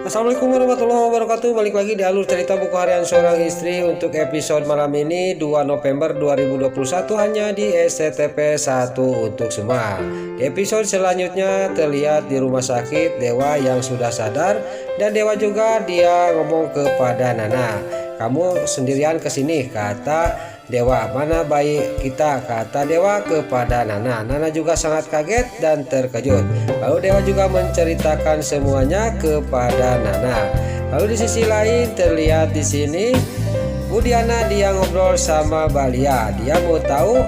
Assalamualaikum warahmatullahi wabarakatuh. Balik lagi di alur cerita buku harian seorang istri untuk episode malam ini 2 November 2021 hanya di SCTP 1 untuk semua. Di episode selanjutnya terlihat di rumah sakit Dewa yang sudah sadar dan Dewa juga dia ngomong kepada Nana, "Kamu sendirian kesini," kata Dewa. "Mana bayi kita?" kata Dewa kepada Nana. Nana juga sangat kaget dan terkejut. Lalu Dewa juga menceritakan semuanya kepada Nana. Lalu di sisi lain terlihat di sini Budiana dia ngobrol sama Balia. Dia mau tahu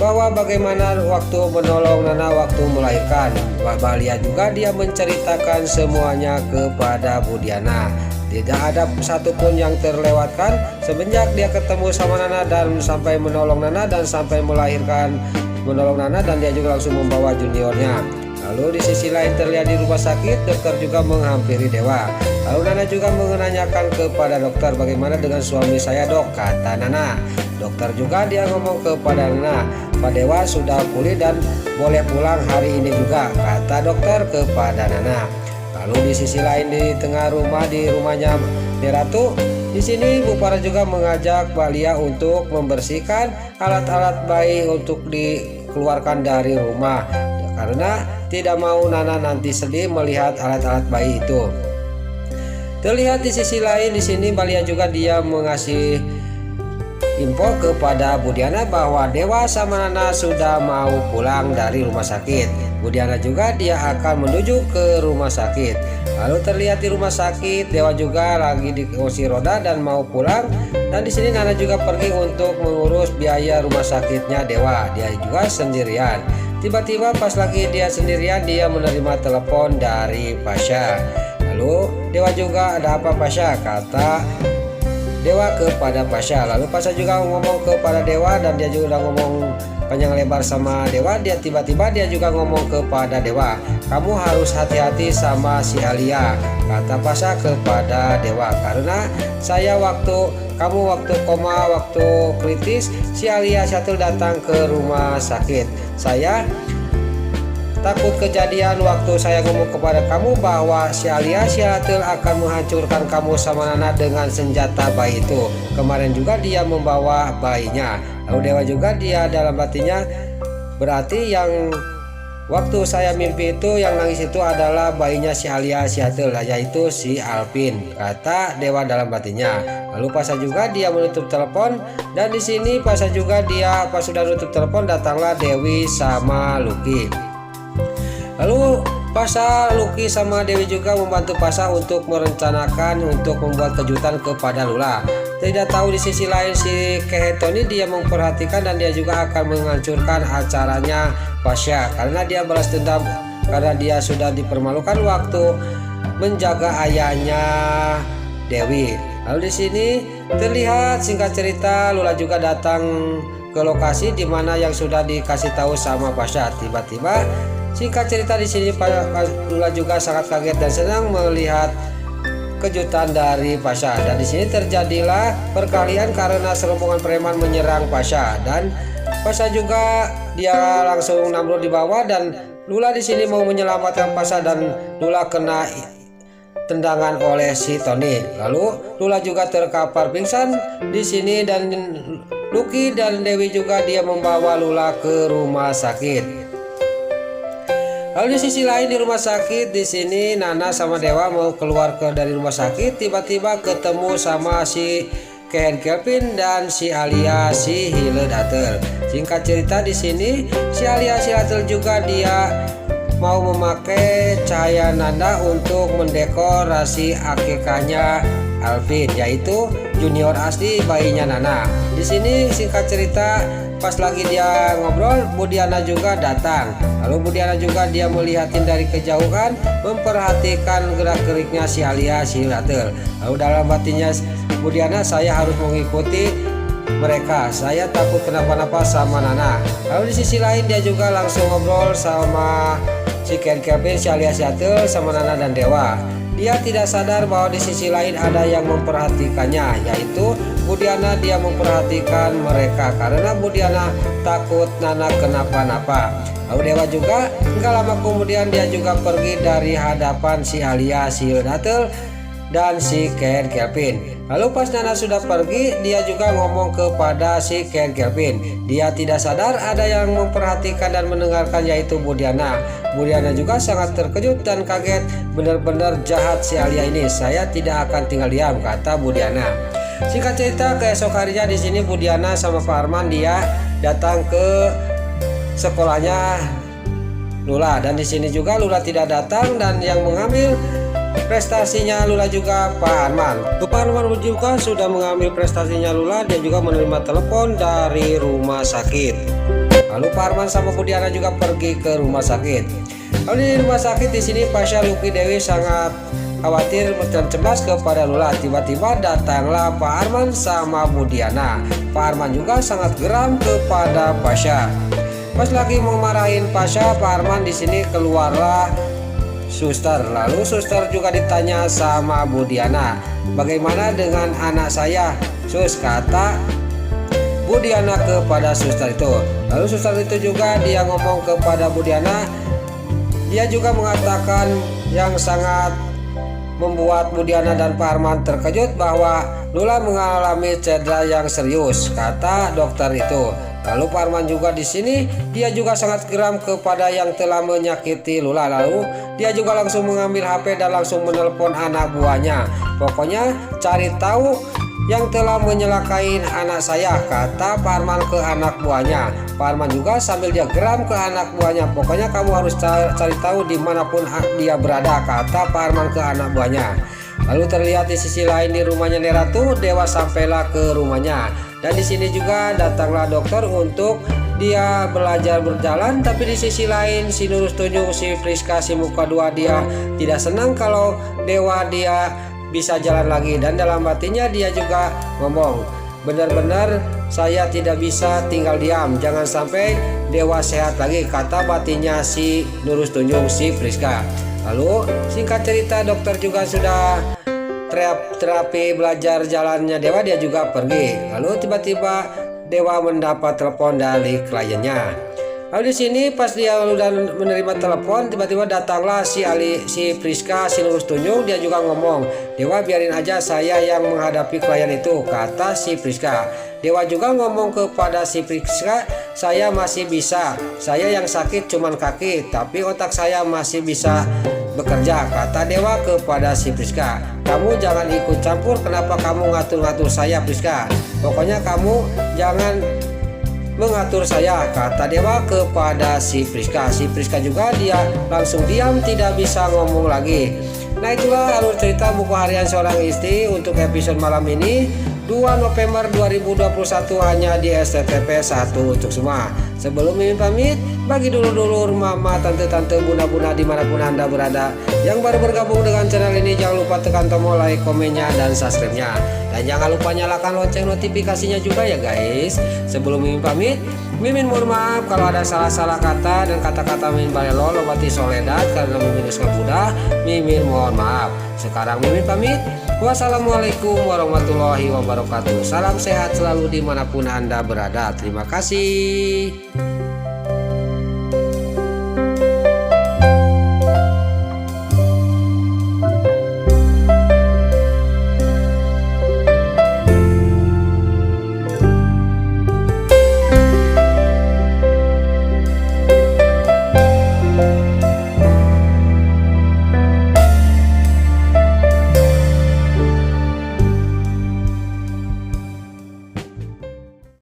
bahwa bagaimana waktu menolong Nana waktu melahirkan. Balia juga dia menceritakan semuanya kepada Budiana. Tidak ada satupun yang terlewatkan semenjak dia ketemu sama Nana dan sampai menolong Nana dan sampai melahirkan menolong Nana, dan dia juga langsung membawa juniornya. Lalu di sisi lain terlihat di rumah sakit dokter juga menghampiri Dewa. Lalu Nana juga menanyakan kepada dokter, "Bagaimana dengan suami saya, Dok?" kata Nana. Dokter juga dia ngomong kepada Nana, "Pak Dewa sudah pulih dan boleh pulang hari ini juga," kata dokter kepada Nana. Lalu di sisi lain di tengah rumah, di rumahnya Ratu, di sini Bu Farah juga mengajak Balia untuk membersihkan alat-alat bayi untuk dikeluarkan dari rumah karena tidak mau Nana nanti sedih melihat alat-alat bayi itu. Terlihat di sisi lain di sini Balia juga dia mengasih info kepada Budiana bahwa Dewa sama Nana sudah mau pulang dari rumah sakit. Budiana juga dia akan menuju ke rumah sakit. Lalu terlihat di rumah sakit Dewa juga lagi di kursi roda dan mau pulang. Dan di sini Nana juga pergi untuk mengurus biaya rumah sakitnya Dewa. Dia juga sendirian. Tiba-tiba pas lagi dia sendirian dia menerima telepon dari Pasha. Lalu Dewa juga, "Ada apa Pasha?" kata Dewa kepada Pasha. Lalu Pasha juga ngomong kepada Dewa dan dia juga udah ngomong panjang lebar sama Dewa. Dia tiba-tiba dia juga ngomong kepada Dewa, "Kamu harus hati-hati sama si Alia," kata Pasha kepada Dewa, "karena saya waktu koma, waktu kritis, si Alia satu datang ke rumah sakit. Saya takut kejadian waktu saya ngomong kepada kamu bahwa si Alia Siatul akan menghancurkan kamu sama Nana dengan senjata bayi itu. Kemarin juga dia membawa bayinya." Lalu Dewa juga dia dalam hatinya, "Berarti yang waktu saya mimpi itu yang nangis itu adalah bayinya si Alia Siatul, yaitu si Alvin," kata Dewa dalam hatinya. Lalu Pasha juga dia menutup telepon, dan di sini Pasha juga dia pas sudah tutup telepon datanglah Dewi sama Lucky. Lalu Pasha, Lucky sama Dewi juga membantu Pasha untuk merencanakan untuk membuat kejutan kepada Lula. Tidak tahu di sisi lain si Kehetoni dia memperhatikan dan dia juga akan menghancurkan acaranya Pasha karena dia balas dendam karena dia sudah dipermalukan waktu menjaga ayahnya Dewi. Lalu di sini terlihat singkat cerita Lula juga datang ke lokasi di mana yang sudah dikasih tahu sama Pasha. Tiba-tiba singkat cerita di sini Lula juga sangat kaget dan senang melihat kejutan dari Pasha. Dan di sini terjadilah perkelahian karena serombongan preman menyerang Pasha dan Pasha juga dia langsung nambruk di bawah dan Lula di sini mau menyelamatkan Pasha dan Lula kena tendangan oleh si Tony. Lalu Lula juga terkapar pingsan di sini dan Lucky dan Dewi juga dia membawa Lula ke rumah sakit. Lalu di sisi lain di rumah sakit di sini Nana sama Dewa mau keluar dari rumah sakit, tiba-tiba ketemu sama si Ken Kelvin dan si Alia si Hiledatel. Singkat cerita di sini si Alia si Hiledatel juga dia mau memakai cahaya nanda untuk mendekorasi akikahnya Alvin, yaitu junior asli bayinya Nana. Di sini singkat cerita pas lagi dia ngobrol Budiana juga datang. Lalu Budiana juga dia melihatin dari kejauhan, memperhatikan gerak-geriknya si Alia si Hiledatel. Lalu dalam hatinya Budiana, "Saya harus mengikuti mereka, saya takut kenapa-napa sama Nana." Lalu di sisi lain dia juga langsung ngobrol sama si Ken Kelvin, si Alia si Hiledatel sama Nana dan Dewa. Dia tidak sadar bahwa di sisi lain ada yang memperhatikannya, yaitu Budiana dia memperhatikan mereka karena Budiana takut Nana kenapa-napa. Lalu Dewa juga enggak lama kemudian dia juga pergi dari hadapan si Alia, si Yudatel, dan si Ken Kelvin. Lalu pas Nana sudah pergi, dia juga ngomong kepada si Ken Kelvin. Dia tidak sadar ada yang memperhatikan dan mendengarkan, yaitu Budiana. Budiana juga sangat terkejut dan kaget. Benar-benar jahat si Alia ini. Saya tidak akan tinggal diam, kata Budiana. Singkat cerita, keesok harinya di sini Budiana sama Pak Arman dia datang ke sekolahnya Lula, dan di sini juga Lula tidak datang, dan yang mengambil prestasinya Lula juga Pak Arman. Pak Arman juga sudah mengambil prestasinya Lula. Dia juga menerima telepon dari rumah sakit. Lalu Pak Arman sama Budiana juga pergi ke rumah sakit. Lalu di rumah sakit di sini Pasha Luki Dewi sangat khawatir dan cemas kepada Lula. Tiba-tiba datanglah Pak Arman sama Budiana. Pak Arman juga sangat geram kepada Pasha. Pas lagi mau marahin Pasha, Pak Arman di sini keluarlah suster. Lalu suster juga ditanya sama Budiana, bagaimana dengan anak saya, sus, kata Budiana kepada suster itu. Lalu suster itu juga dia ngomong kepada Budiana. Dia juga mengatakan yang sangat membuat Budiana dan Pak Arman terkejut bahwa Lula mengalami cedera yang serius, kata dokter itu. Lalu Pak Arman juga di sini dia juga sangat geram kepada yang telah menyakiti Lula. Lalu dia juga langsung mengambil HP dan langsung menelpon anak buahnya. Pokoknya cari tahu yang telah menyelakain anak saya, kata Pak Arman ke anak buahnya. Pak Arman juga sambil dia geram ke anak buahnya. Pokoknya kamu harus cari tahu dimanapun dia berada, kata Pak Arman ke anak buahnya. Lalu terlihat di sisi lain di rumahnya Neratu, Dewa sampailah ke rumahnya. Dan di sini juga datanglah dokter untuk dia belajar berjalan. Tapi di sisi lain si Nurus Tunjung, si Friska, si Muka Dua dia tidak senang kalau Dewa dia bisa jalan lagi. Dan dalam hatinya dia juga ngomong, benar-benar saya tidak bisa tinggal diam, jangan sampai Dewa sehat lagi, kata batinnya si Nurus Tunjung, si Friska. Lalu singkat cerita dokter juga sudah terapi belajar jalannya Dewa, dia juga pergi. Lalu tiba-tiba Dewa mendapat telepon dari kliennya. Lalu di sini pas dia udah menerima telepon, tiba-tiba datanglah si Friska, si Nurus Tunjung. Dia juga ngomong, Dewa biarin aja saya yang menghadapi klien itu, kata si Friska. Dewa juga ngomong kepada si Friska, saya masih bisa, saya yang sakit cuman kaki, tapi otak saya masih bisa bekerja, kata Dewa kepada si Friska. Kamu jangan ikut campur, kenapa kamu ngatur-ngatur saya, Friska? Pokoknya kamu jangan mengatur saya, kata Dewa kepada si Friska. Si Friska juga dia langsung diam, tidak bisa ngomong lagi. Nah itulah alur cerita buku harian seorang istri untuk episode malam ini 2 November 2021 hanya di SCTP 1 untuk semua. Sebelum Mimin pamit, bagi dulur-dulur, mama, tante-tante, bunda-bunda dimanapun anda berada yang baru bergabung dengan channel ini, jangan lupa tekan tombol like, komennya, dan subscribe-nya. Dan jangan lupa nyalakan lonceng notifikasinya juga ya guys. Sebelum Mimin pamit, Mimin mohon maaf kalau ada salah-salah kata dan kata-kata Mimin balelo lobati soledad karena Mimin mudah. Mimin mohon maaf. Sekarang Mimin pamit. Wassalamualaikum warahmatullahi wabarakatuh. Salam sehat selalu dimanapun anda berada. Terima kasih.